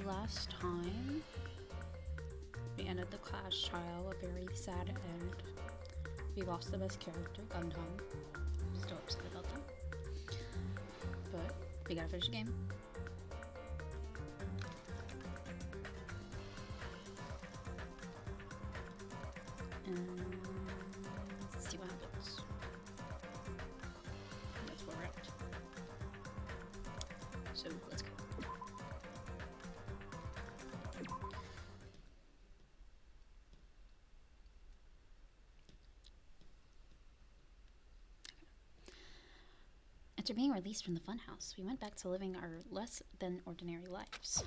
last time we ended the class trial, a very sad end. We lost the best character, Gundam. I'm still upset about that. But we gotta finish the game. And let's see what happens. That's where we're at. So let's go. After being released from the funhouse, we went back to living our less than ordinary lives.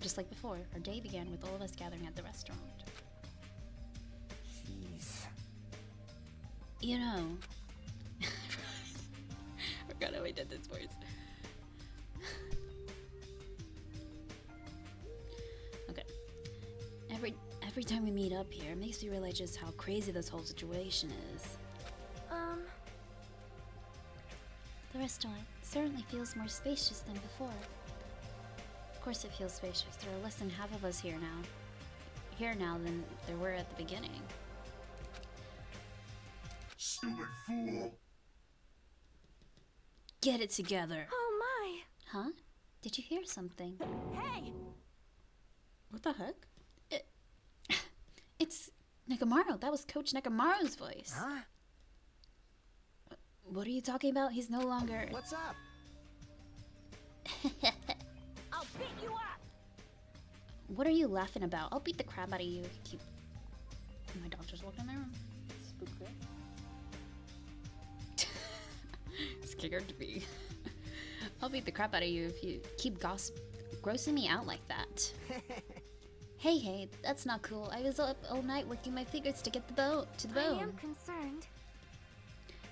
Just like before, our day began with all of us gathering at the restaurant. Jeez. You know, I forgot how I did this voice. Okay. Every time we meet up here, it makes me realize just how crazy this whole situation is. The restaurant certainly feels more spacious than before. Of course it feels spacious. There are less than half of us here now than there were at the beginning. Stupid fool! Get it together. Oh my! Huh? Did you hear something? Hey! What the heck? It's Nekamaru. That was Coach Nekamaru's voice. Huh? What are you talking about? He's no longer... What's up? I'll beat you up! What are you laughing about? I'll beat the crap out of you. My dog just walked in my room. Spook her. Scared me. I'll beat the crap out of you if you keep grossing me out like that. Hey, that's not cool. I was up all night working my fingers to get the bone to the bone. I am concerned.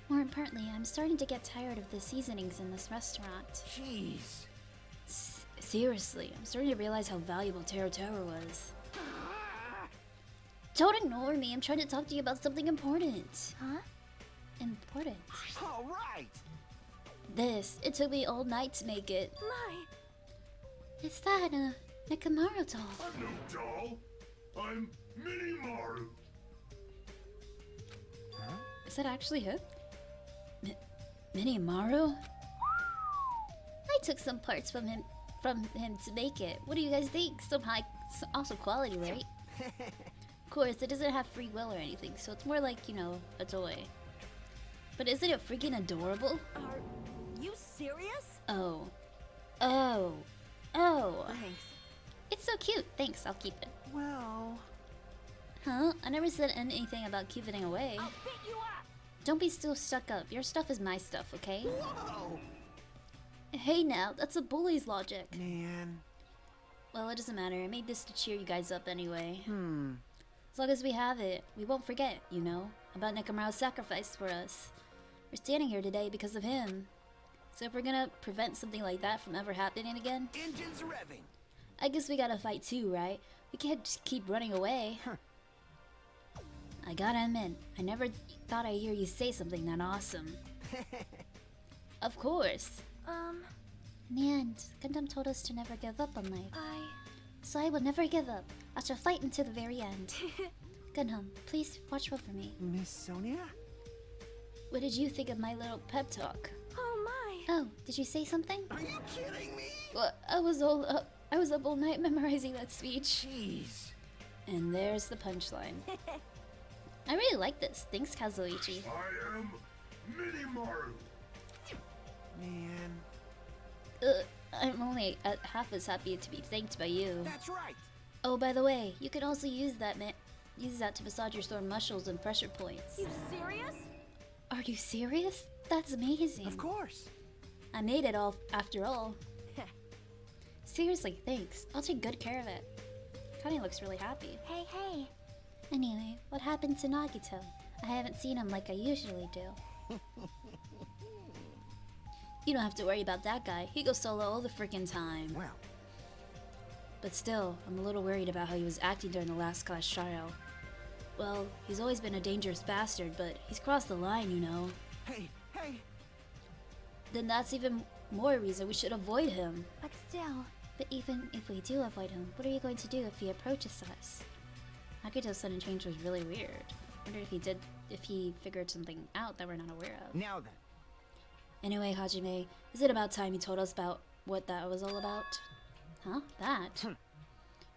More importantly, I'm starting to get tired of the seasonings in this restaurant. Jeez. Seriously, I'm starting to realize how valuable Taro was. Don't ignore me. I'm trying to talk to you about something important. Huh? Important. All right. It took me all night to make it. My! Is that a Nekamaru doll? I'm no doll. I'm Mini Maru. Huh? Is that actually him? Minimaru? I took some parts from him to make it. What do you guys think? Also quality, right? Of course, it doesn't have free will or anything, so it's more like, you know, a toy. But isn't it freaking adorable? Are you serious? Oh. Thanks. It's so cute. Thanks, I'll keep it. Well... Huh? I never said anything about keeping it away. I'll beat you up! Don't be still stuck up. Your stuff is my stuff, okay? Whoa! Hey now, that's a bully's logic. Man. Well, it doesn't matter. I made this to cheer you guys up anyway. Hmm. As long as we have it, we won't forget, you know, about Nekamaru's sacrifice for us. We're standing here today because of him. So if we're gonna prevent something like that from ever happening again, Engines revving. I guess we gotta fight too, right? We can't just keep running away. Huh. I gotta admit, I never thought I'd hear you say something that awesome. Of course. In the end, Gundam told us to never give up on life. So I will never give up. I shall fight until the very end. Gundam, please watch out for me. Miss Sonia? What did you think of my little pep talk? Oh my! Oh, did you say something? Are you kidding me? Well, I was up all night memorizing that speech. Jeez. And there's the punchline. I really like this. Thanks, Kazuichi. I am Mini Maru. Man. I'm only half as happy to be thanked by you. That's right. Oh, by the way, you can also use that to massage your sore muscles and pressure points. You serious? Are you serious? That's amazing. Of course. I made it all after all. Seriously, thanks. I'll take good care of it. Connie looks really happy. Hey. Anyway, what happened to Nagito? I haven't seen him like I usually do. You don't have to worry about that guy. He goes solo all the freaking time. Well. But still, I'm a little worried about how he was acting during the last class trial. Well, he's always been a dangerous bastard, but he's crossed the line, you know. Hey. Then that's even more reason we should avoid him. But still... But even if we do avoid him, what are you going to do if he approaches us? Akito's sudden change was really weird. I wonder if he figured something out that we're not aware of. Now then. Anyway, Hajime, is it about time you told us about what that was all about? Huh? That?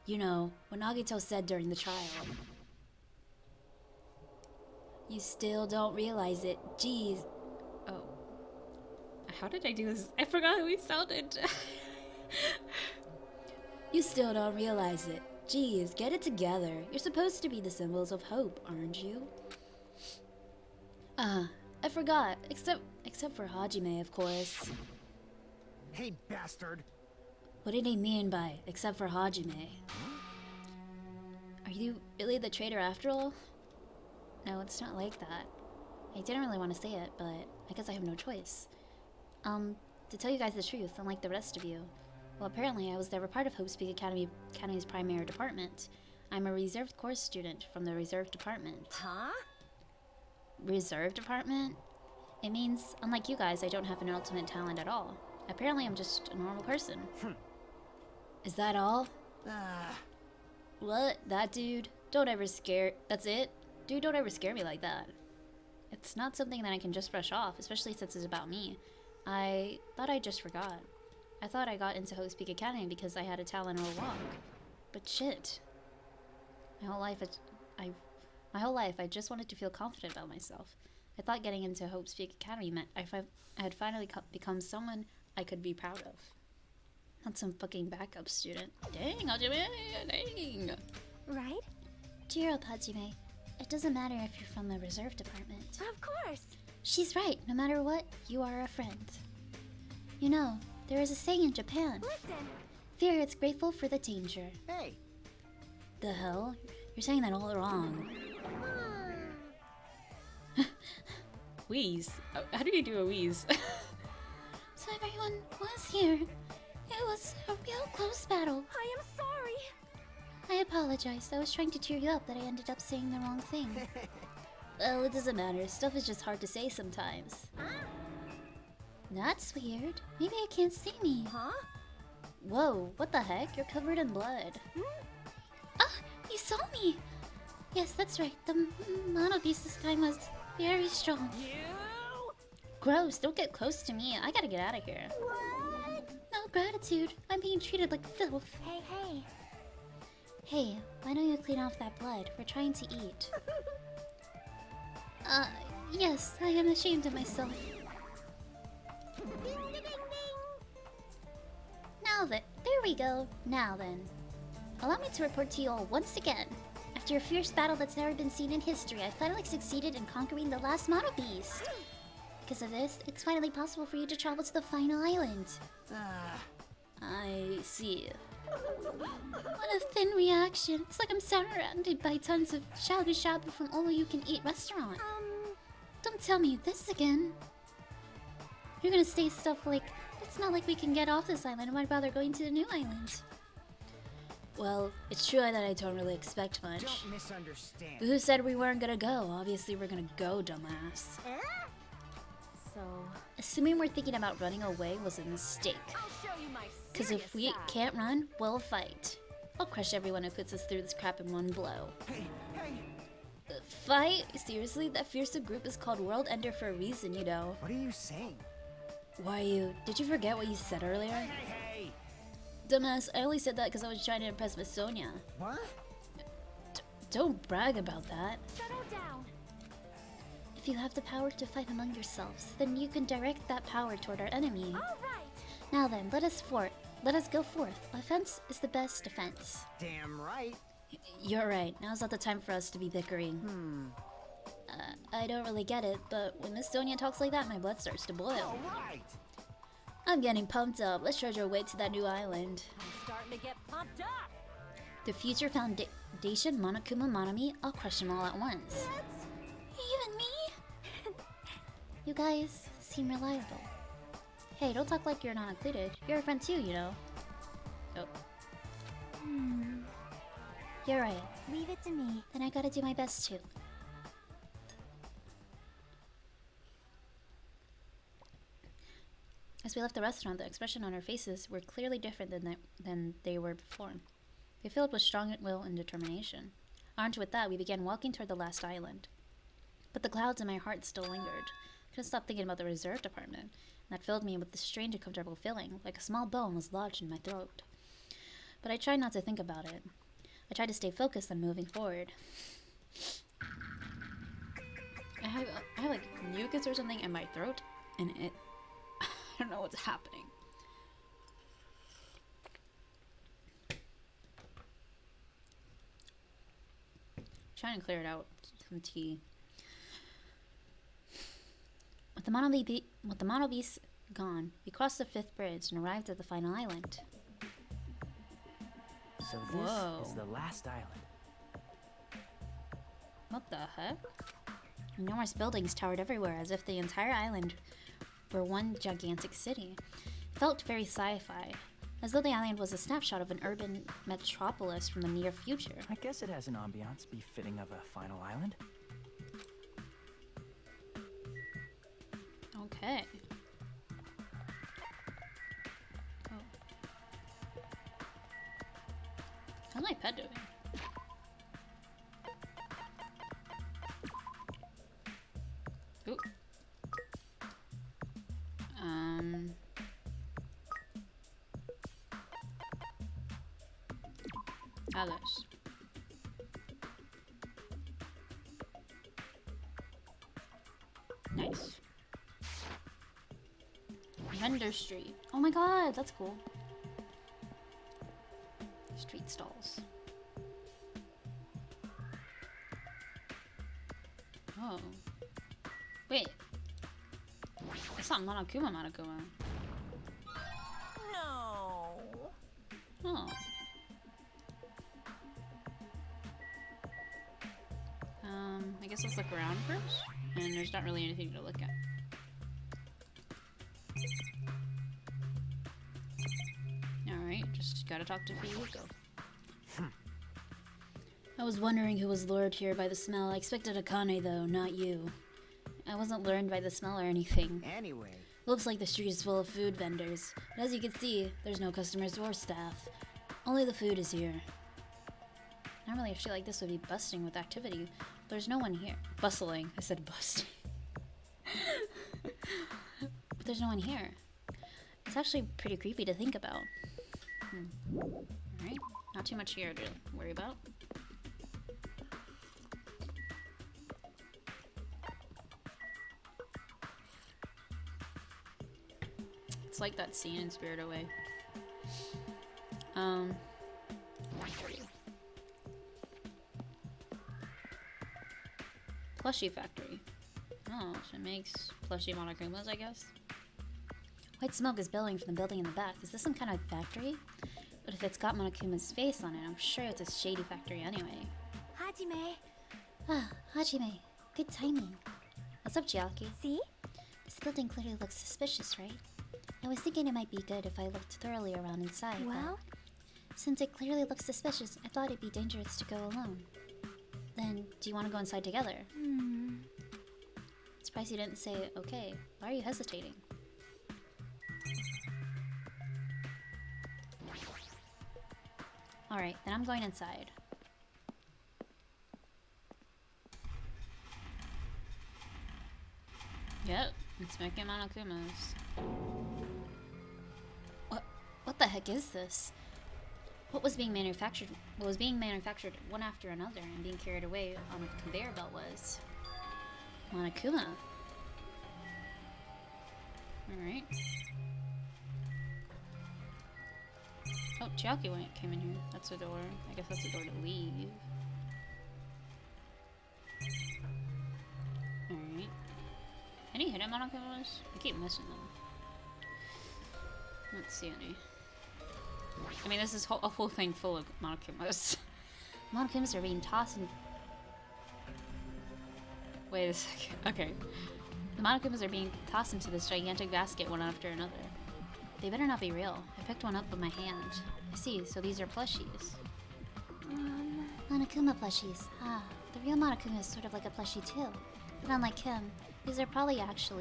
You know, what Nagito said during the trial. You still don't realize it. Jeez. Oh. How did I do this? I forgot how we sounded. You still don't realize it. Jeez, get it together. You're supposed to be the symbols of hope, aren't you? I forgot. Except for Hajime, of course. Hey, bastard. What did he mean by except for Hajime? Are you really the traitor after all? No, it's not like that. I didn't really want to say it, but I guess I have no choice. To tell you guys the truth, unlike the rest of you, well, apparently I was never part of Hope's Peak Academy's primary department. I'm a reserved course student from the reserve department. Huh? Reserve department? It means, unlike you guys, I don't have an ultimate talent at all. Apparently I'm just a normal person. Is that all? What? That dude? Don't ever scare... That's it? Dude, don't ever scare me like that. It's not something that I can just brush off, especially since it's about me. I thought I just forgot. I thought I got into Hope's Peak Academy because I had a talent or a walk. But shit. My whole life I just wanted to feel confident about myself. I thought getting into Hope's Peak Academy meant I had finally become someone I could be proud of. Not some fucking backup student. Dang, Hajime! Dang! Right? Cheer up, Hajime. It doesn't matter if you're from the reserve department. Of course. She's right. No matter what, you are a friend. You know, there is a saying in Japan. Listen. Fear is grateful for the danger. Hey. The hell? You're saying that all wrong. Wheeze. How do you do a wheeze? So everyone was here. It was a real close battle. I am sorry. I apologize. I was trying to cheer you up, but I ended up saying the wrong thing. Well, it doesn't matter. Stuff is just hard to say sometimes. That's weird. Maybe it can't see me. Huh? Whoa, what the heck? You're covered in blood. Ah, you saw me! Yes, that's right. The mono beast this time was very strong. You? Gross, don't get close to me. I gotta get out of here. What? No gratitude. I'm being treated like filth. Hey, hey. Hey, why don't you clean off that blood? We're trying to eat. Yes, I am ashamed of myself. Ding, ding, ding, ding. Now then, there we go. Now then. Allow me to report to you all once again. After a fierce battle that's never been seen in history, I finally succeeded in conquering the last Mono Beast. Because of this, it's finally possible for you to travel to the final island. I see. What a thin reaction. It's like I'm surrounded by tons of shabu-shabu from all-you-can-eat restaurant. Don't tell me this again. You're gonna say stuff like, it's not like we can get off this island. Why bother going to the new island? Well, it's true that I don't really expect much. Don't misunderstand. But who said we weren't gonna go? Obviously we're gonna go, dumbass. So, Assuming we're thinking about running away was a mistake. I'll show you my Because serious if we side. can't run, we'll fight. I'll crush everyone who puts us through this crap in one blow. Hey, hey. Fight? Seriously? That fearsome group is called World Ender for a reason, you know. What are you saying? Why you? Did you forget what you said earlier? Hey, hey. Dumbass, I only said that because I was trying to impress Miss Sonia. What? Don't brag about that. Settle down. If you have the power to fight among yourselves, then you can direct that power toward our enemy. All right. Now then, let us go forth. Offense is the best defense. Damn right. You're right. Now's not the time for us to be bickering. I don't really get it, but when Miss Sonia talks like that, my blood starts to boil. All right. I'm getting pumped up. Let's charge our way to that new island. I'm starting to get pumped up. The future foundation, Monokuma, Monami, I'll crush them all at once. Even me? You guys seem reliable. Hey, don't talk like you're not included. You're a friend too, you know. Oh. You're right. Leave it to me. Then I gotta do my best too. As we left the restaurant, the expression on our faces were clearly different than they were before. They filled with strong will and determination. Armed with that, we began walking toward the last island. But the clouds in my heart still lingered. I couldn't stop thinking about the reserved apartment, and that filled me with this strange uncomfortable feeling, like a small bone was lodged in my throat. But I tried not to think about it. I tried to stay focused on moving forward. I have like mucus or something in my throat, and I don't know what's happening. Trying to clear it out with some tea. With the monobeast gone, we crossed the 5th bridge and arrived at the final island. So this is the last island. What the heck? Enormous buildings towered everywhere, as if the entire island were one gigantic city. It felt very sci-fi, as though the island was a snapshot of an urban metropolis from the near future. I guess it has an ambiance befitting of a final island. Okay. Oh. How's my pet doing? Ooh. Others. Nice. Vendor Street. Oh my god, that's cool. Street stalls. Oh. Wait. It's not Monokuma. No. Oh. I guess let's look around first. And there's not really anything to look at. Alright, just gotta talk to Fuyuko. I was wondering who was lured here by the smell. I expected Akane though, not you. I wasn't lured by the smell or anything. Anyway. Looks like the street is full of food vendors. But as you can see, there's no customers or staff. Only the food is here. Normally I feel like this would be busting with activity. There's no one here. Bustling. I said busting. But there's no one here. It's actually pretty creepy to think about. Alright. Not too much here to worry about. It's like that scene in Spirited Away. Plushie factory. Oh, so it makes plushie Monokumas, I guess. White smoke is billowing from the building in the back. Is this some kind of factory? But if it's got Monokuma's face on it, I'm sure it's a shady factory anyway. Hajime. Ah, Hajime. Good timing. What's up, Chiaki? See? This building clearly looks suspicious, right? I was thinking it might be good if I looked thoroughly around inside, Well? but since it clearly looks suspicious, I thought it'd be dangerous to go alone. Then, do you want to go inside together? Surprised you didn't say okay. Why are you hesitating? Alright, then I'm going inside. Yep, it's making Monokumas. What the heck is this? What was being manufactured one after another and being carried away on a conveyor belt was Monokuma. Alright. Oh, Chiaki came in here. That's a door. I guess that's a door to leave. Alright. Any hidden Monokumas? I keep missing them. Let's see any. I mean, this is a whole thing full of Monokumas. Monokumas are being tossed in... Wait a second. Okay. The Monokumas are being tossed into this gigantic basket one after another. They better not be real. I picked one up with my hand. I see, so these are plushies. Monokuma plushies. Ah, the real Monokuma is sort of like a plushie too. But unlike him, these are probably actual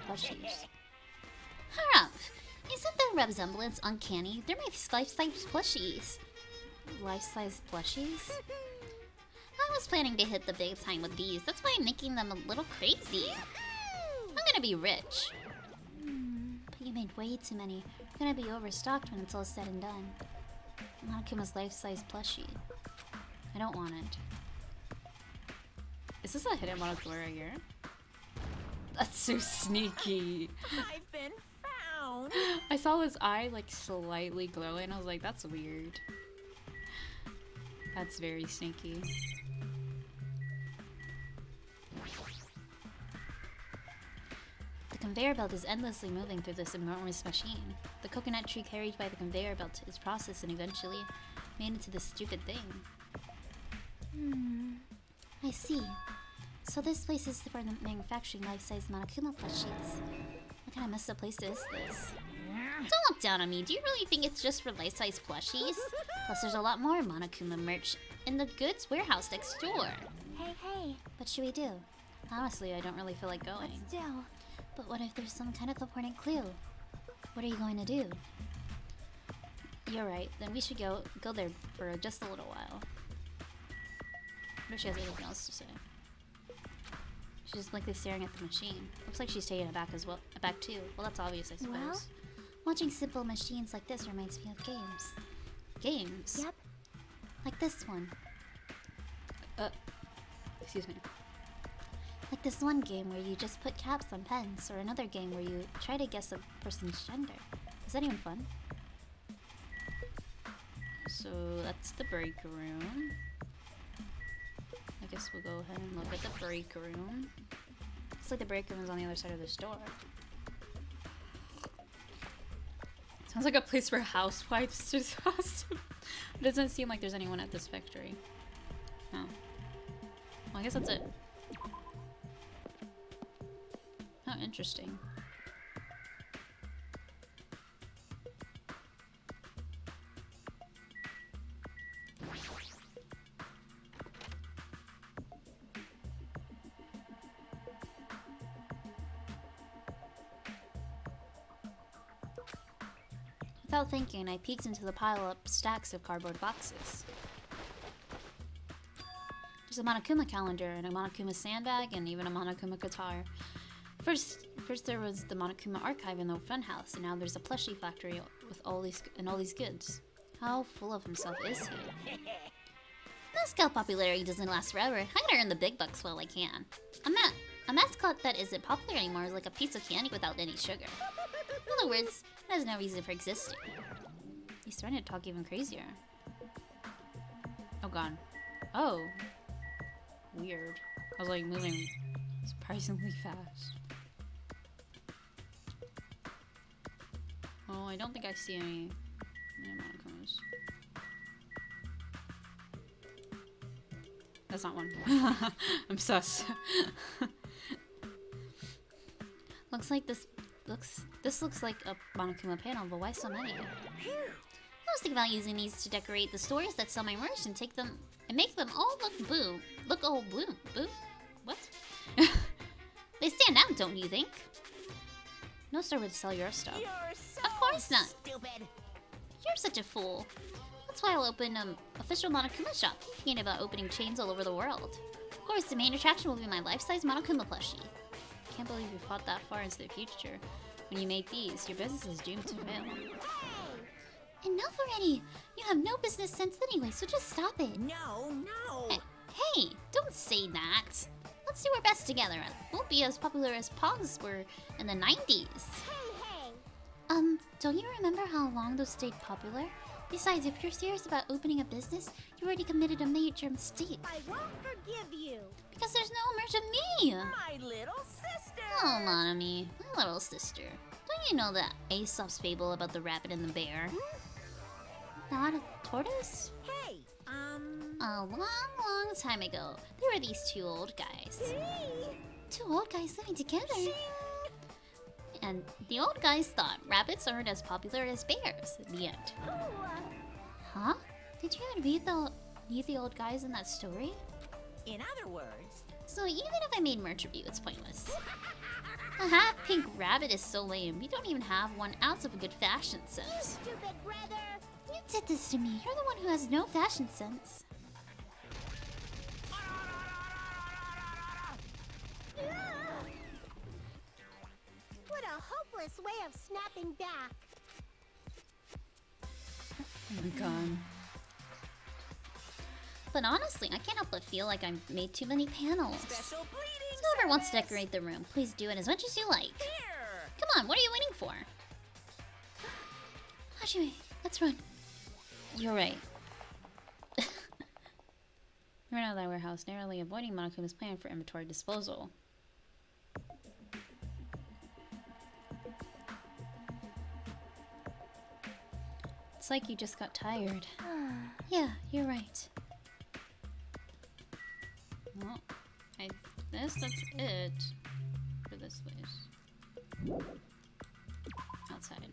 plushies. Humph! Isn't the resemblance uncanny? They're my life-size plushies. Life-size plushies? I was planning to hit the big time with these. That's why I'm making them a little crazy. I'm gonna be rich. But you made way too many. You're gonna be overstocked when it's all said and done. Monokuma's life-size plushie. I don't want it. Is this a hidden Monokuma right here? That's so sneaky. I've been found. I saw his eye like slightly glowing. I was like, that's weird. That's very sneaky. The conveyor belt is endlessly moving through this enormous machine. The coconut tree carried by the conveyor belt is processed and eventually made into this stupid thing. I see. So this place is for the manufacturing life-size Monokuma plushies. What kind of messed up place is this? Don't look down on me. Do you really think it's just for life-size plushies? Plus there's a lot more Monokuma merch in the goods warehouse next door. Hey. What should we do? Honestly, I don't really feel like going. Let's do. But what if there's some kind of important clue? What are you going to do? You're right. Then we should go there for just a little while. What if she has anything else to say? She's just blankly staring at the machine. Looks like she's taking it back as well. Back too. Well, that's obvious, I suppose. Well? Watching simple machines like this reminds me of games. Games? Yep. Like this one. Excuse me. Like this one game where you just put caps on pens, or another game where you try to guess a person's gender. Is that even fun? So that's the break room. I guess we'll go ahead and look at the break room. Looks like the break room is on the other side of this door. Sounds like a place for housewives to host. It doesn't seem like there's anyone at this factory. Oh. Well, I guess that's it. Oh, interesting. Without thinking, I peeked into the pile-up stacks of cardboard boxes. There's a Monokuma calendar, and a Monokuma sandbag, and even a Monokuma guitar. First there was the Monokuma archive in the funhouse, and now there's a plushie factory with all these goods. How full of himself is he? Mascot popularity doesn't last forever. I gotta earn the big bucks while I can. A mascot that isn't popular anymore is like a piece of candy without any sugar. In other words, it has no reason for existing. He's starting to talk even crazier. Oh god. Oh. Weird. I was like moving surprisingly fast. Oh, I don't think I see any Monokumas. That's not one. I'm sus. This looks like a Monokuma panel, but why so many? I was thinking about using these to decorate the stores that sell my merch and make them all look all blue. What? They stand out, don't you think? No store would sell your stuff. Of course not. Stupid. You're such a fool. That's why I'll open an official Monokuma shop, thinking about opening chains all over the world. Of course, the main attraction will be my life-size Monokuma plushie. Can't believe you thought that far into the future. When you made these, your business is doomed to fail. Enough already! You have no business sense anyway, so just stop it. No. Hey, don't say that. Let's do our best together. We'll be as popular as Pogs were in the 90s. Hey. Don't you remember how long those stayed popular? Besides, if you're serious about opening a business, you already committed a major mistake. I won't forgive you. Because there's no merch of me! My little sister. Oh, Monami, my little sister. Don't you know the Aesop's fable about the rabbit and the bear? Not a tortoise? Hey, A long time ago, there were these two old guys. Two old guys living together. And the old guys thought rabbits aren't as popular as bears in the end. Huh? Did you even read the old guys in that story? In other words, So even if I made merch of you, it's pointless. A half-pink rabbit is so lame. We don't even have 1 ounce of a good fashion sense. Stupid brother! You did this to me. You're the one who has no fashion sense. What a hopeless way of snapping back. Oh my god. But honestly, I can't help but feel like I've made too many panels. Special bleeding So whoever wants to decorate the room, please do it as much as you like. here. Come on, what are you waiting for? Hajime, let's run. You're right. We're out of that warehouse, narrowly avoiding Monokuma's plan for inventory disposal. It's like you just got tired. Yeah, you're right. Well, I guess that's it for this place. Outside.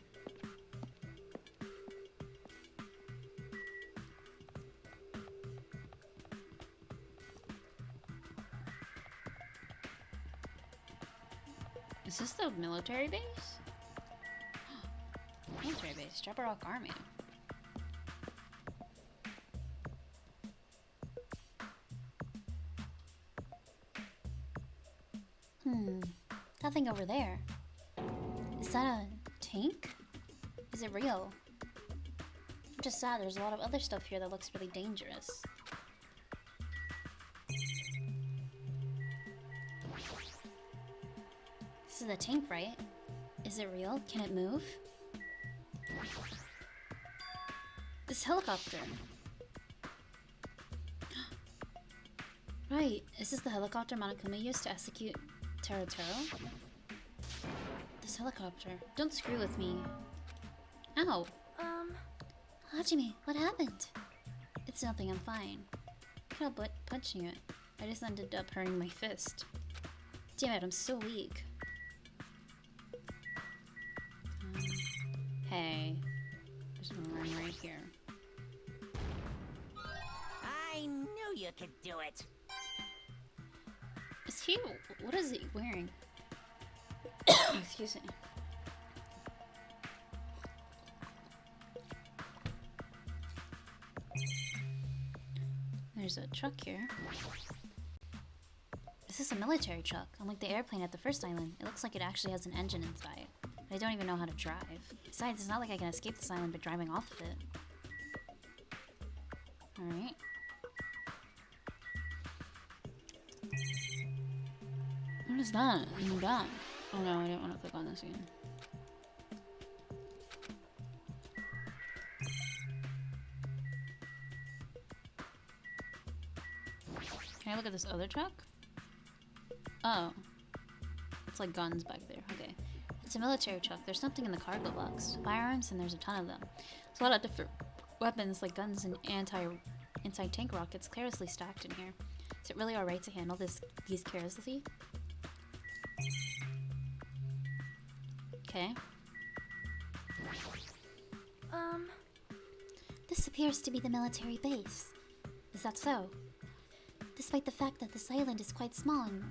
Is this the military base? Military base, Jabba Rock Army. Nothing over there. Is that a tank? Is it real? I'm just sad there's a lot of other stuff here that looks really dangerous. This is a tank, right? Is it real? Can it move? This helicopter. Right, is this the helicopter Monokuma used to execute Taro? This helicopter. Don't screw with me. Ow. Hajime, what happened? It's nothing, I'm fine. I can't help but punching it. I just ended up hurting my fist. Damn it, I'm so weak. Hey. There's one right here. I knew you could do it. Is he... what is he wearing? Excuse me. There's a truck here. This is a military truck, unlike the airplane at the first island. It looks like it actually has an engine inside. But I don't even know how to drive. Besides, it's not like I can escape this island by driving off of it. Alright. What is that? Oh god. Oh no, I didn't want to click on this again. Can I look at this other truck? Oh. It's like guns back there. Okay. It's a military truck. There's something in the cargo box. Firearms, and there's a ton of them. There's a lot of different weapons like guns and anti-tank rockets carelessly stacked in here. Is it really alright to handle these carelessly? Okay. This appears to be the military base. Is that so? Despite the fact that this island is quite small and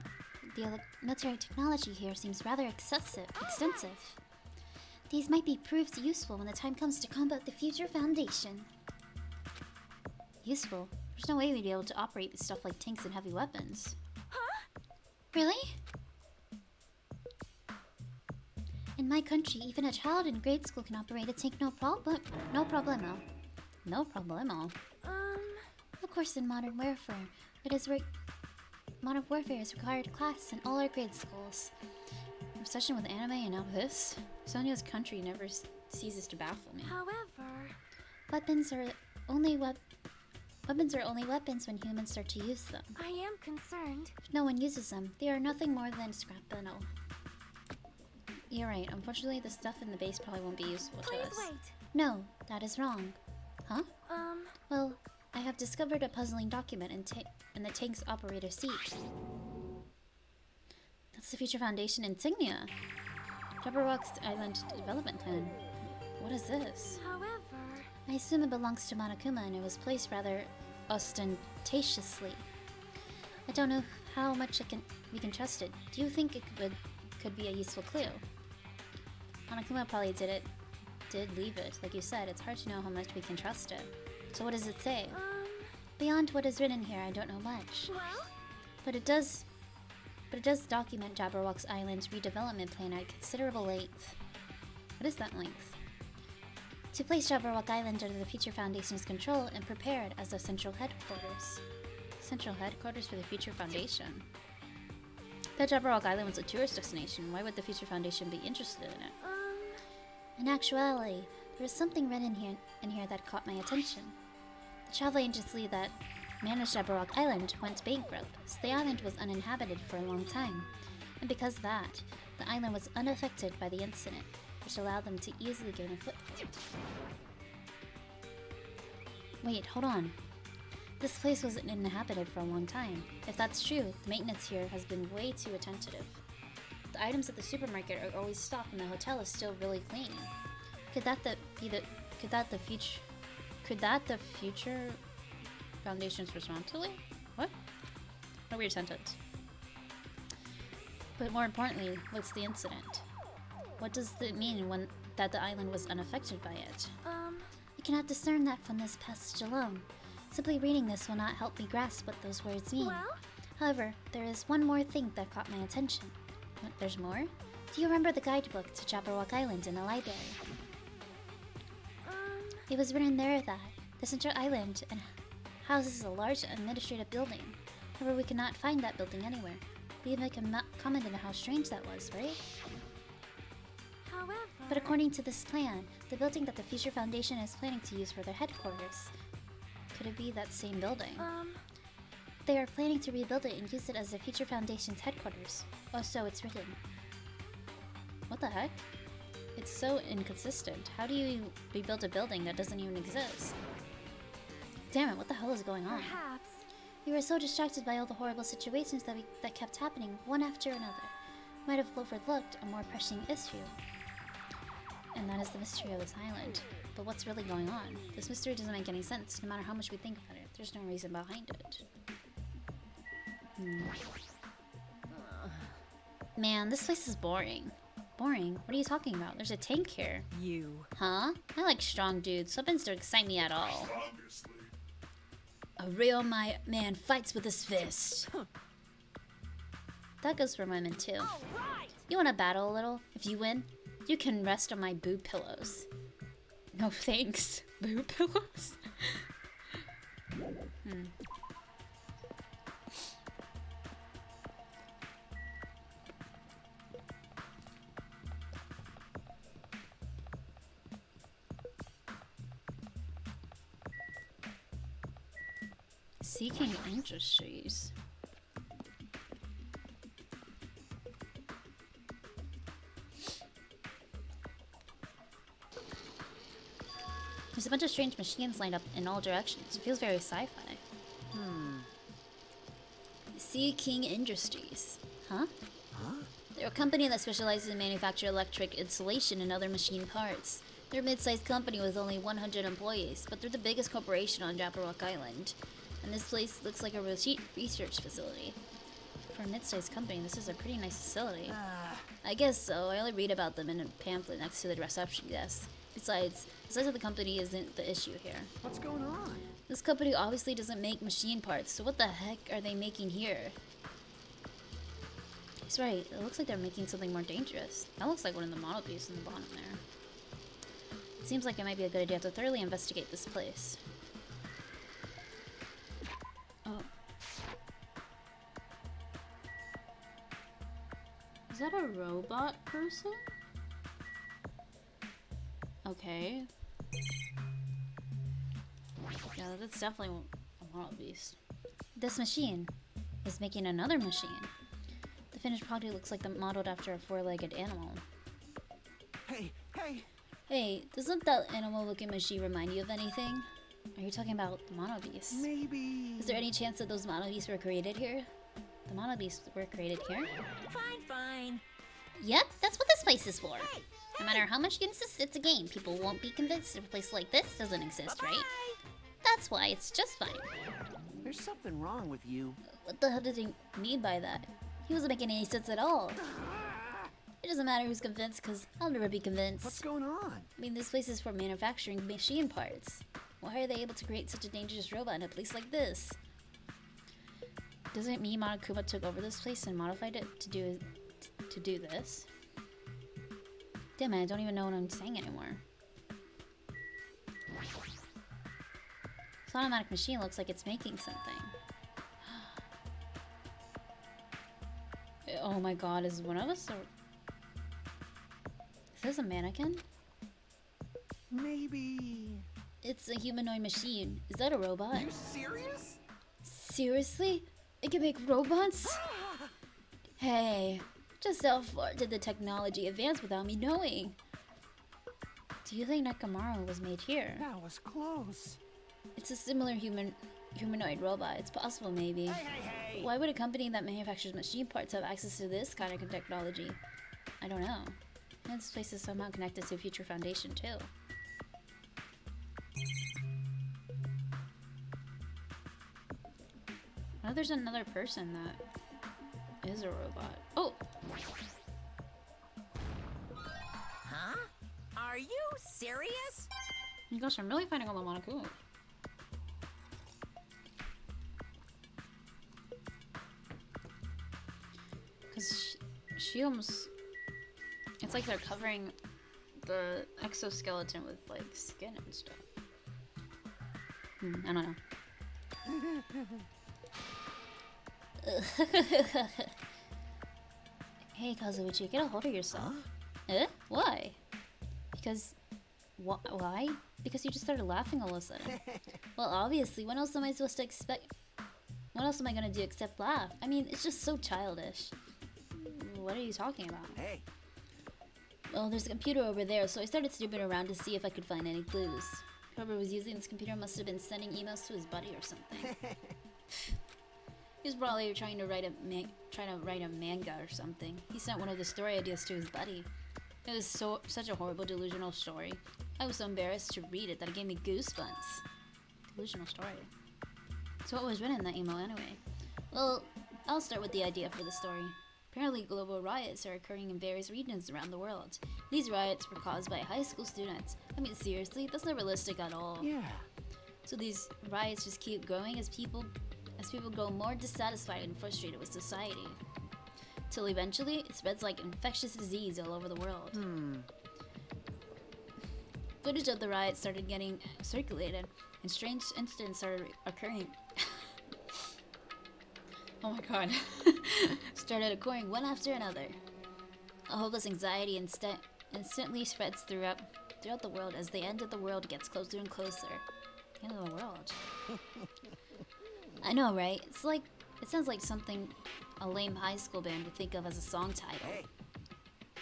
the military technology here seems rather extensive. These might be proved useful when the time comes to combat the future Foundation. Useful? There's no way we'd be able to operate stuff like tanks and heavy weapons. Huh? Really? In my country, even a child in grade school can operate a tank no problemo. No problemo. Of course, in modern warfare, modern warfare is required class in all our grade schools. Obsession with anime and now this? Sonya's country never ceases to baffle me. However, weapons are only weapons when humans start to use them. I am concerned. If no one uses them, they are nothing more than scrap metal. You're right. Unfortunately, the stuff in the base probably won't be useful to us. Please wait. No, that is wrong. Huh? Well, I have discovered a puzzling document in the tank's operator seat. That's the Future Foundation insignia. Jabberwock's Island Development Plan. What is this? However, I assume it belongs to Monokuma and it was placed rather ostentatiously. I don't know how much we can trust it. Do you think it would could be a useful clue. Monokuma probably did leave it. Like you said, it's hard to know how much we can trust it. So what does it say? Beyond what is written here, I don't know much. Well? But it does document Jabberwock's Island's redevelopment plan at considerable length. What is that length? To place Jabberwock Island under the Future Foundation's control and prepare it as a central headquarters. Central headquarters for the Future Foundation? That Jabberwock Island was a tourist destination. Why would the Future Foundation be interested in it? In actuality, there was something written in here that caught my attention. The travel agency that managed Jabberwock Island went bankrupt, so the island was uninhabited for a long time. And because of that, the island was unaffected by the incident, which allowed them to easily gain a foothold. Wait, hold on. This place wasn't inhabited for a long time. If that's true, the maintenance here has been way too attentive. The items at the supermarket are always stocked and the hotel is still really clean. Could that the Future Foundation's responsibility? What? A weird sentence. But more importantly, what's the incident? What does it mean that the island was unaffected by it? I cannot discern that from this passage alone. Simply reading this will not help me grasp what those words mean. Well? However, there is one more thing that caught my attention. What, there's more? Do you remember the guidebook to Jabberwock Island in the library? It was written there that the central island houses a large administrative building. However, we cannot find that building anywhere. We even commented on how strange that was, right? However... But according to this plan, the building that the Future Foundation is planning to use for their headquarters, could it be that same building? They are planning to rebuild it and use it as the Future Foundation's headquarters. Oh, so it's written. What the heck? It's so inconsistent. How do you rebuild a building that doesn't even exist? Damn it, what the hell is going on? Perhaps. We were so distracted by all the horrible situations that kept happening, one after another. Might have overlooked a more pressing issue. And that is the mystery of this island. But what's really going on? This mystery doesn't make any sense, no matter how much we think about it. There's no reason behind it. Man, this place is boring. Boring? What are you talking about? There's a tank here. You. Huh? I like strong dudes. Something's to excite me at all. Obviously. A real man fights with his fist. That goes for women too. You wanna battle a little? If you win, you can rest on my boob pillows. No thanks. Boob pillows? Seeking Industries. There's a bunch of strange machines lined up in all directions. It feels very sci-fi. Sea King Industries. Huh? They're a company that specializes in manufacturing electric insulation and other machine parts. They're a mid-sized company with only 100 employees, but they're the biggest corporation on Jabberwock Island. And this place looks like a research facility. For a mid-sized company, this is a pretty nice facility. I guess so. I only read about them in a pamphlet next to the reception desk. Besides, the size of the company isn't the issue here. What's going on? This company obviously doesn't make machine parts, so what the heck are they making here? He's right. It looks like they're making something more dangerous. That looks like one of the model pieces in the bottom there. It seems like it might be a good idea to thoroughly investigate this place. Oh. Is that a robot person? Okay. Yeah, that's definitely a model beast. This machine is making another machine. The finished product looks like modeled after a four-legged animal. Hey, hey! Hey, doesn't that animal-looking machine remind you of anything? Are you talking about the mono beasts? Maybe... Is there any chance that those mono beasts were created here? The mono beasts were created here? Fine, fine. Yep, that's what this place is for. No matter how much you insist it's a game, people won't be convinced if a place like this doesn't exist, right? That's why it's just fine. There's something wrong with you. What the hell did he mean by that? He wasn't making any sense at all. It doesn't matter who's convinced, because I'll never be convinced. What's going on? I mean, this place is for manufacturing machine parts. Why are they able to create such a dangerous robot in a place like this? Doesn't it mean Monokuma took over this place and modified it to do this? Damn it, I don't even know what I'm saying anymore. This automatic machine looks like it's making something. Oh my god, is one of us or... Is this a mannequin? Maybe... It's a humanoid machine. Is that a robot? Are you serious? Seriously? It can make robots? Hey, just how far did the technology advance without me knowing? Do you think Nakamura was made here? That was close. It's a similar humanoid robot. It's possible, maybe. Hey! But why would a company that manufactures machine parts have access to this kind of technology? I don't know. And this place is somehow connected to Future Foundation, too. Oh, there's another person that is a robot. Oh! Huh? Are you serious? You gosh, I'm really finding all the Monokuma. Because she almost... It's like they're covering the exoskeleton with, like, skin and stuff. I don't know. Hey, Kazuichi, get a hold of yourself. Huh? Eh? Why? Because... Why? Because you just started laughing all of a sudden. Well, obviously, what else am I supposed to expect? What else am I gonna do except laugh? I mean, it's just so childish. What are you talking about? Hey. Well, there's a computer over there, so I started snooping around to see if I could find any clues. Whoever was using this computer must have been sending emails to his buddy or something. He was probably trying to write a manga or something. He sent one of the story ideas to his buddy. It was such a horrible delusional story. I was so embarrassed to read it that it gave me goosebumps. Delusional story. So what was written in that email anyway? Well, I'll start with the idea for the story. Apparently global riots are occurring in various regions around the world. These riots were caused by high school students. I mean, seriously, that's not realistic at all. Yeah. So these riots just keep growing as people grow more dissatisfied and frustrated with society. Till eventually, it spreads like infectious disease all over the world. Footage of the riots started getting circulated, and strange incidents started occurring. Oh my god. Started occurring one after another. A hopeless anxiety instantly spreads throughout the world as the end of the world gets closer and closer. The end of the world. I know, right? It sounds like something a lame high school band would think of as a song title. Hey.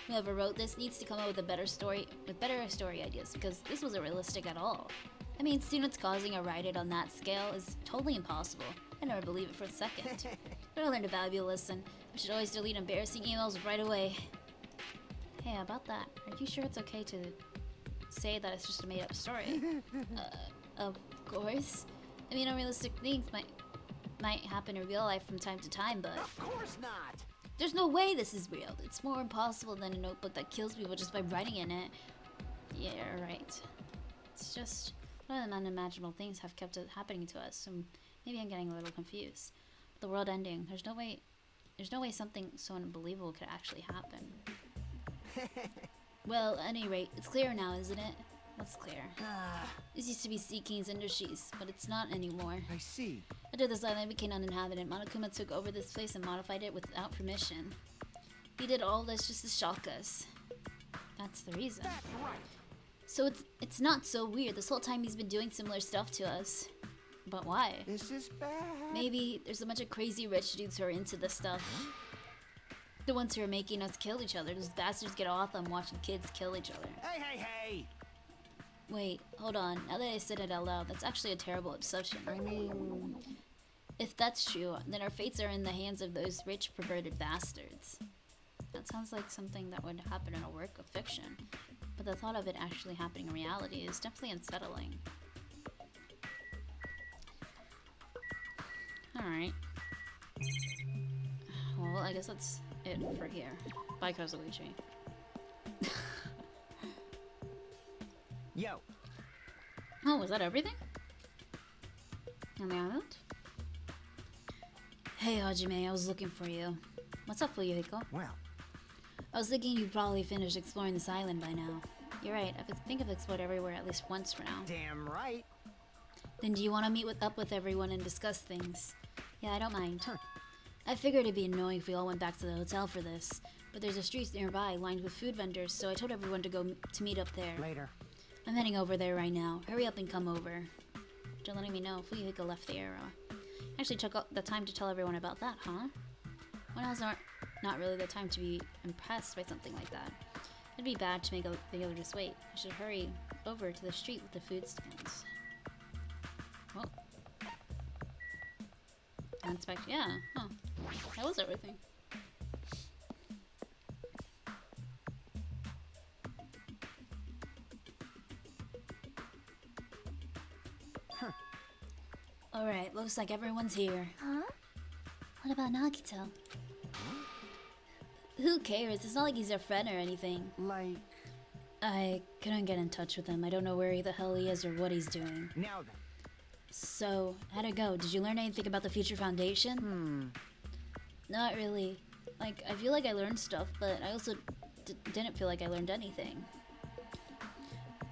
Whoever wrote this needs to come up with a better story ideas, because this wasn't realistic at all. I mean, students causing a riot on that scale is totally impossible. I never believe it for a second. But I learned a valuable lesson. I should always delete embarrassing emails right away. Hey, about that, are you sure it's okay to say that it's just a made-up story? Of course. I mean, unrealistic things might happen in real life from time to time, but... Of course not! There's no way this is real. It's more impossible than a notebook that kills people just by writing in it. Yeah, right. It's just... a lot of unimaginable things have kept happening to us, so maybe I'm getting a little confused. The world ending, there's no way something so unbelievable could actually happen. Well, at any rate, it's clear now, isn't it? What's clear? This used to be Sea King's Industries, but it's not anymore. I see. After this island became uninhabited, Monokuma took over this place and modified it without permission. He did all this just to shock us. That's the reason. That's right. So it's not so weird. This whole time he's been doing similar stuff to us. But why? This is bad. Maybe there's a bunch of crazy rich dudes who are into this stuff. The ones who are making us kill each other. Those bastards get off on watching kids kill each other. Hey! Wait, hold on. Now that I said it out loud, that's actually a terrible obsession. I mean... If that's true, then our fates are in the hands of those rich, perverted bastards. That sounds like something that would happen in a work of fiction. But the thought of it actually happening in reality is definitely unsettling. Alright. Well, I guess that's it for here. Bye, Kazuichi. Yo. Oh, was that everything? On the island? Hey, Hajime, I was looking for you. What's up, Fuyuhiko? Well. I was thinking you probably finished exploring this island by now. You're right, I think I've explored everywhere at least once for now. Damn right. Then do you want to meet up with everyone and discuss things? Yeah, I don't mind. I figured it'd be annoying if we all went back to the hotel for this, but there's a street nearby lined with food vendors, so I told everyone to to meet up there. Later. I'm heading over there right now. Hurry up and come over. Just letting me know, Fuyuhiko left the arrow. Actually took the time to tell everyone about that, huh? When else aren't not really the time to be impressed by something like that. It'd be bad to make the other just wait. I should hurry over to the street with the food stands. Oh. Unexpected, yeah. Oh. That was everything. Alright, looks like everyone's here. Huh? What about Nagito? Who cares? It's not like he's our friend or anything. Like. I couldn't get in touch with him. I don't know where the hell he is or what he's doing. Now then. So, how'd it go? Did you learn anything about the Future Foundation? Not really. Like, I feel like I learned stuff, but I also didn't feel like I learned anything.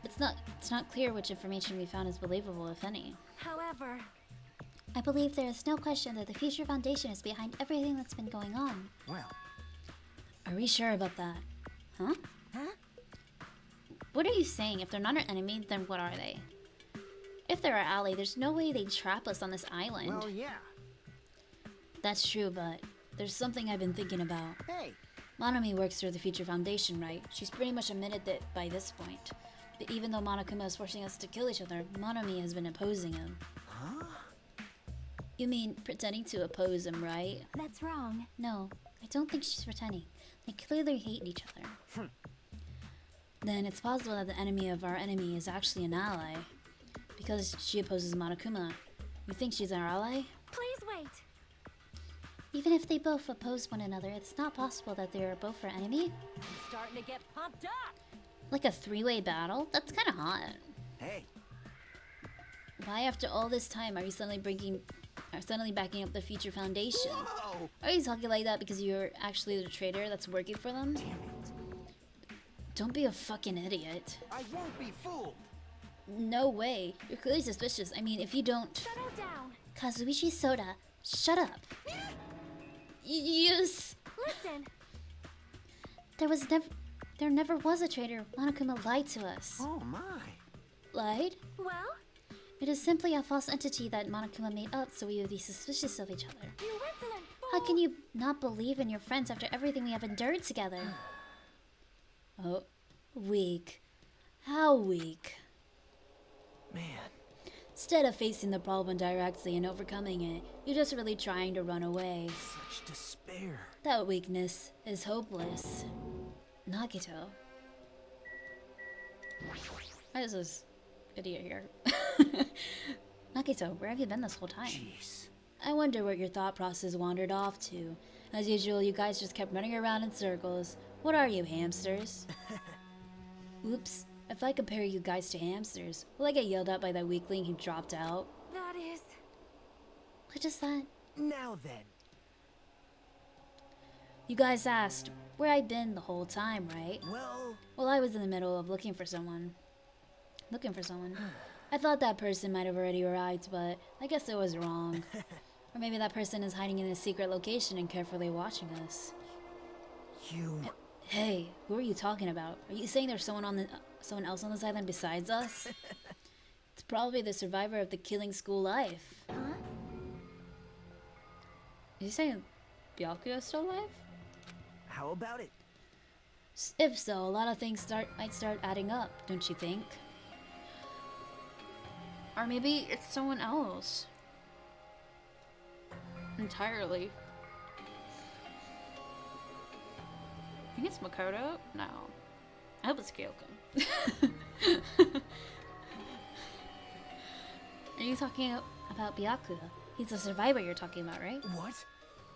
It's not clear which information we found is believable, if any. However, I believe there is no question that the Future Foundation is behind everything that's been going on. Well. Are we sure about that? Huh? Huh? What are you saying? If they're not our enemy, then what are they? If they're our ally, there's no way they'd trap us on this island. Well, yeah. That's true, but there's something I've been thinking about. Hey. Monomi works for the Future Foundation, right? She's pretty much admitted that by this point. But even though Monokuma is forcing us to kill each other, Monomi has been opposing him. Huh? You mean pretending to oppose him, right? that's wrong. No, I don't think she's pretending. They clearly hate each other. Then it's possible that the enemy of our enemy is actually an ally. Because she opposes Monokuma. You think she's our ally? Please wait. Even if they both oppose one another, it's not possible that they are both our enemy? I'm starting to get pumped up. Like a three-way battle? That's kinda hot. Hey. Why after all this time are you suddenly backing up the Future Foundation? Whoa! Are you talking like that because you're actually the traitor that's working for them? Damn it. Don't be a fucking idiot. I won't be fooled. No way. You're clearly suspicious. I mean, if you don't... Settle down. Kazuichi Soda, shut up. Use... Listen. There never was a traitor. Monokuma lied to us. Oh my. Lied? Well, It is simply a false entity that Monokuma made up so we would be suspicious of each other. you insolent fool. How can you not believe in your friends after everything we have endured together? Oh, weak. How weak. Man, Instead of facing the problem directly and overcoming it, you're just really trying to run away. such despair. That weakness is hopeless. Nagito. Why is this idiot here? Nagito, where have you been this whole time? Jeez. I wonder where your thought process wandered off to. As usual, you guys just kept running around in circles. What are you, hamsters? Oops. If I compare you guys to hamsters, will I get yelled at by that weakling who dropped out? That is. What is that? Now then. You guys asked where I'd been the whole time, right? Well, I was in the middle of looking for someone. I thought that person might have already arrived, but I guess I was wrong. Or maybe that person is hiding in a secret location and carefully watching us. You. Hey, who are you talking about? Are you saying there's someone else on this island besides us? It's probably the survivor of the killing school life. Huh? Is he saying Byakuya is still alive? How about it? If so, a lot of things might start adding up, don't you think? Or maybe it's someone else. Entirely. I think it's Makoto? No. I hope it's Kyoko. Are you talking about Byakuya? He's a survivor you're talking about, right? What?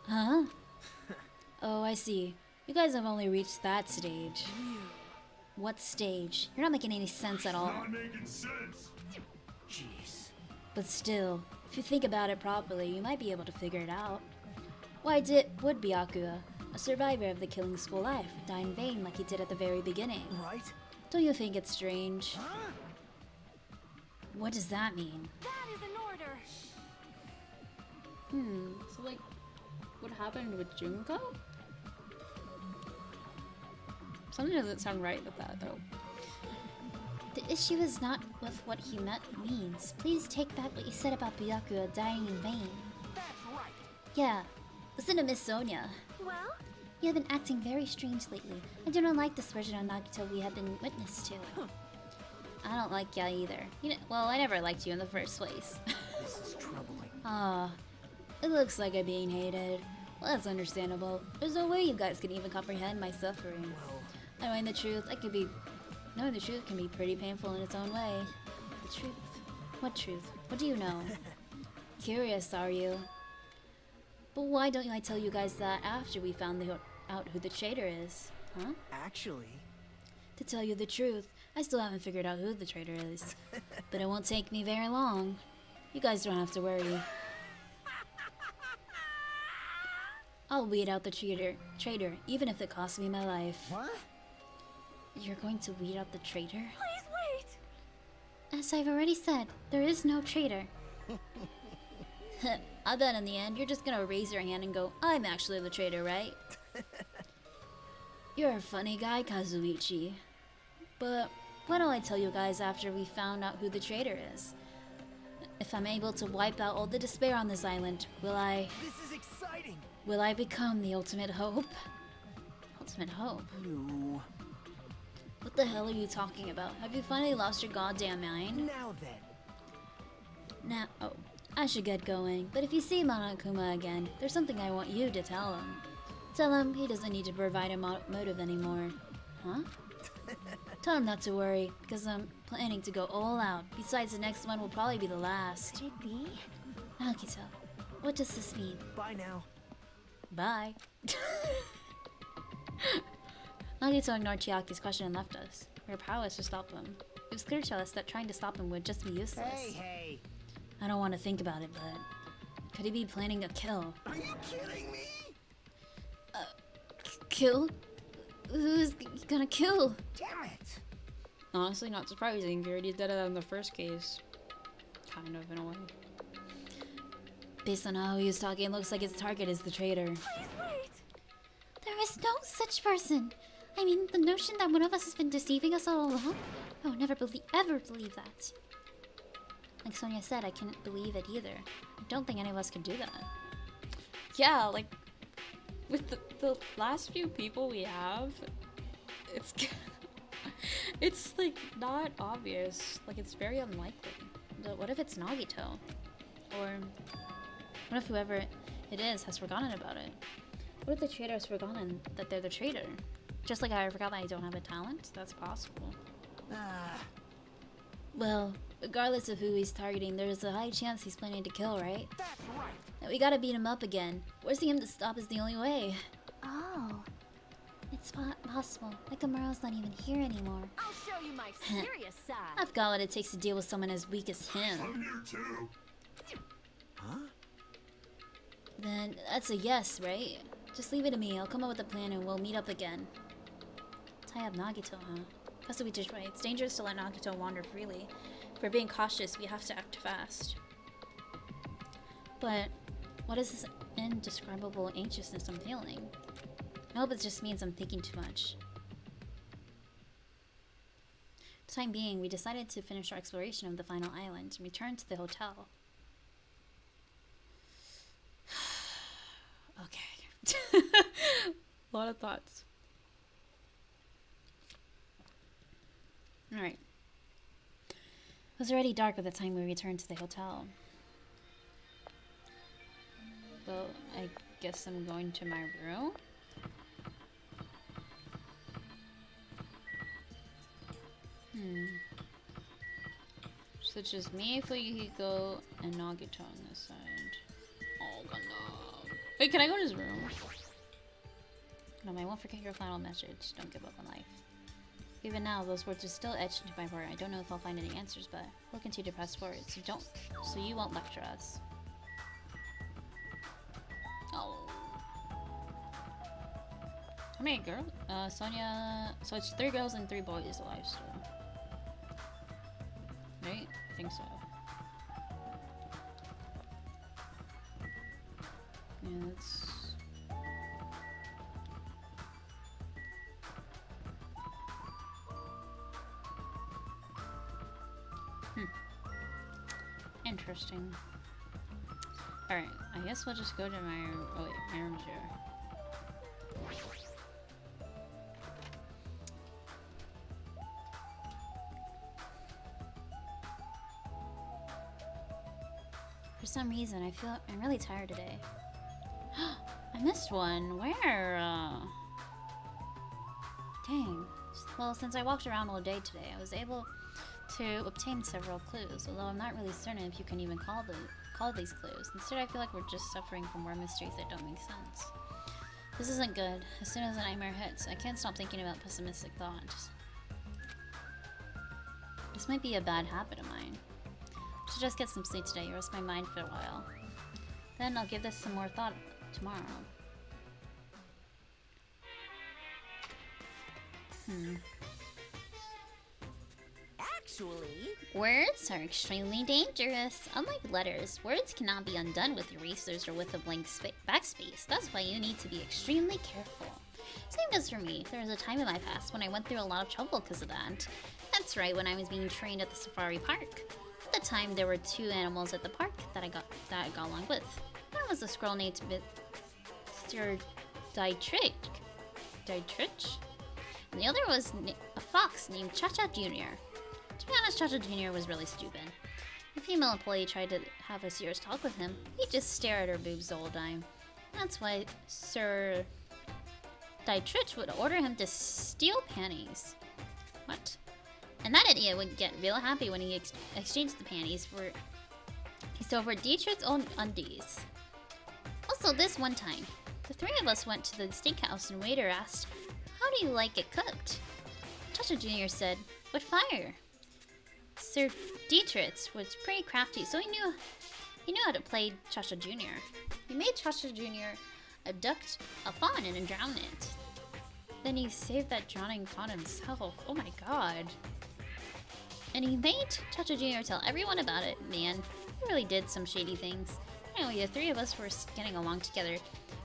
Huh? Oh, I see. You guys have only reached that stage. What stage? You're not making any sense at all. Not making sense. Jeez. But still, if you think about it properly, you might be able to figure it out. Why would Byakuya, a survivor of the killing school life, die in vain like he did at the very beginning? Right? Don't you think it's strange? Huh? What does that mean? That is an order. So like, what happened with Junko? Something doesn't sound right with that though. The issue is not with what he means. Please take back what you said about Byakuya dying in vain. That's right. Yeah. Listen to Miss Sonia. Well, You have been acting very strange lately. I do not like this version of Nagito we have been witness to. I don't like ya either. Well, I never liked you in the first place. This is troubling. It looks like I'm being hated. Well, that's understandable. There's no way you guys can even comprehend my suffering. Well, Knowing the truth, knowing the truth can be pretty painful in its own way. The truth? What truth? What do you know? Curious, are you? But why don't I tell you guys that after we found out who the traitor is? Huh? actually, To tell you the truth, I still haven't figured out who the traitor is. But it won't take me very long. You guys don't have to worry. I'll weed out the traitor, even if it costs me my life. what? You're going to weed out the traitor? Please wait. As I've already said, there is no traitor. I bet in the end, you're just gonna raise your hand and go, I'm actually the traitor, right? You're a funny guy, Kazuichi. But why don't I tell you guys after we found out who the traitor is? If I'm able to wipe out all the despair on this island, will I This is exciting. become the ultimate hope? Ultimate hope? No. What the hell are you talking about? Have you finally lost your goddamn mind? Now then. Now, oh, I should get going. But if you see Monokuma again, there's something I want you to tell him. Tell him he doesn't need to provide a motive anymore. Huh? Tell him not to worry, because I'm planning to go all out. Besides, the next one will probably be the last. could it be? Nagito, what does this mean? Bye now. Bye. Nagito ignored Chiaki's question and left us. We were powerless to stop him. It was clear to us that trying to stop him would just be useless. Hey. I don't want to think about it, but could he be planning a kill? Are you kidding me? Kill? Who's gonna kill? Damn it. Honestly, not surprising. You already did it in the first case. Kind of, in a way. Based on how he was talking, it looks like his target is the traitor. Please wait. There is no such person. I mean, the notion that one of us has been deceiving us all along? I would never ever believe that. Like Sonia said, I can't believe it either. I don't think any of us could do that. Yeah, like, with the last few people we have, it's it's like not obvious. Like, it's very unlikely. But what if it's Nagito? Or what if whoever it is has forgotten about it? What if the traitor has forgotten that they're the traitor? Just like I forgot that I don't have a talent? That's possible. Well, regardless of who he's targeting, there's a high chance he's planning to kill, right? That's right. And we gotta beat him up again. Forcing him to stop is the only way. Oh. It's possible. Nakamura's not even here anymore. I'll show you my serious side. I've got what it takes to deal with someone as weak as him. I'm here too. Huh? Then that's a yes, right? Just leave it to me. I'll come up with a plan and we'll meet up again. Tie up Nagito, huh? Kazuichi's right. It's dangerous to let Nagito wander freely. If we're being cautious, we have to act fast. But what is this indescribable anxiousness I'm feeling? I hope it just means I'm thinking too much. For the time being, we decided to finish our exploration of the final island and return to the hotel. Okay. A lot of thoughts. Alright. It was already dark by the time we returned to the hotel. Well, I guess I'm going to my room? So it's just me, Fuyuhiko, and Nagito on this side. Oh, no. Wait, can I go to his room? No, I won't forget your final message. Don't give up on life. Even now, those words are still etched into my heart. I don't know if I'll find any answers, but we'll continue to press forward. So you won't lecture us. Oh. How many girls? Sonia. So it's 3 girls and 3 boys alive still. Right? I think so. Yeah, that's. Interesting. Alright, I guess we'll just go to my room. Oh wait, my room's here. For some reason, I'm really tired today. I missed one. Where? Dang. Well, since I walked around all day today, I was able to obtain several clues, although I'm not really certain if you can even call these clues. Instead, I feel like we're just suffering from more mysteries that don't make sense. This isn't good. As soon as a nightmare hits, I can't stop thinking about pessimistic thoughts. This might be a bad habit of mine. I should just get some sleep today, rest my mind for a while. Then I'll give this some more thought tomorrow. Actually, Words are extremely dangerous. Unlike letters, words cannot be undone with erasers or with a blank backspace. That's why you need to be extremely careful. Same goes for me. There was a time in my past when I went through a lot of trouble because of that. That's right, when I was being trained at the safari park. At the time, there were 2 animals at the park that I got along with. One was a squirrel named Dietrich, and the other was a fox named Cha-Cha Jr. To be honest, Cha-Cha Jr. was really stupid. A female employee tried to have a serious talk with him. He just stared at her boobs the whole time. That's why Sir Dietrich would order him to steal panties. What? And that idiot would get real happy when he exchanged the panties for Dietrich's own undies. Also, this one time, the 3 of us went to the steakhouse and waiter asked, "How do you like it cooked?" Cha-Cha Jr. said, "With fire." Sir Dietrich was pretty crafty, so he knew how to play Cha-Cha Jr. He made Cha-Cha Jr. abduct a fawn and drown it. Then he saved that drowning fawn himself. Oh my god. And he made Cha-Cha Jr. tell everyone about it. Man, he really did some shady things. Anyway, the 3 of us were getting along together.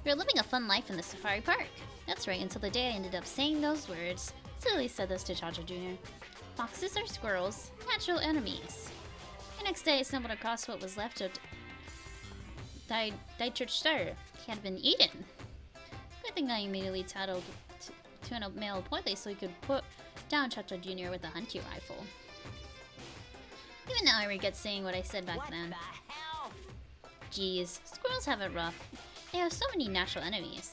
We were living a fun life in the safari park. That's right, until the day I ended up saying those words. Silly said this to Cha-Cha Jr. Foxes are squirrels, natural enemies. The next day, I stumbled across what was left of Dietrich Star. He had been eaten. Good thing I immediately tattled to a male employee so he could put down Cha-Cha Jr. with a hunting rifle. Even now, I regret saying what I said back then. the hell? Geez, squirrels have it rough. They have so many natural enemies.